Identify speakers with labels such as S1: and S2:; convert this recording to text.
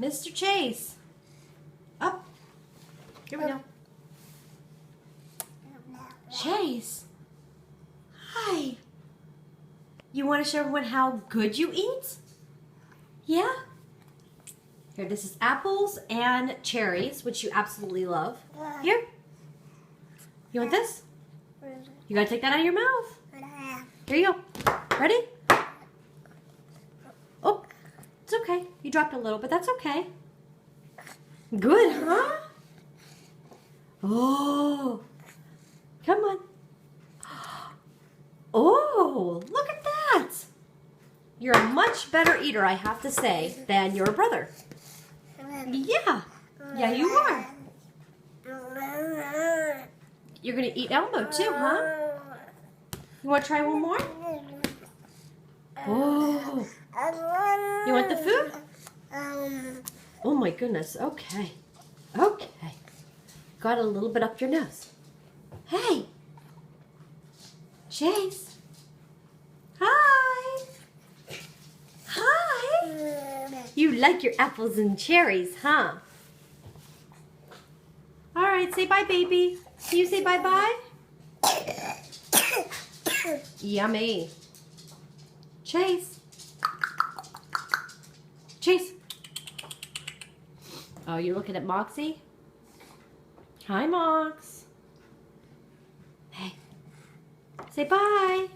S1: Mr. Chase. Up. Here we go. Chase. Hi. You want to show everyone how good you eat? Yeah? Here, this is apples and cherries, which you absolutely love. Here. You want this? You gotta take that out of your mouth. Here you go. Ready? Oh, it's okay. You dropped a little, but that's okay. Good, huh? Oh, come on. Oh, look at that. You're a much better eater, I have to say, than your brother. Yeah. Yeah, you are. You're going to eat Elmo too, huh? You want to try one more? Oh. You want the food? Oh my goodness. Okay. Okay. Got a little bit up your nose. Hey. Chase. Hi. Hi. You like your apples and cherries, huh? All right, say bye, baby. Can you say bye-bye? Yummy. Chase. Chase. Oh, you're looking at Moxie? Hi, Mox. Hey. Say bye.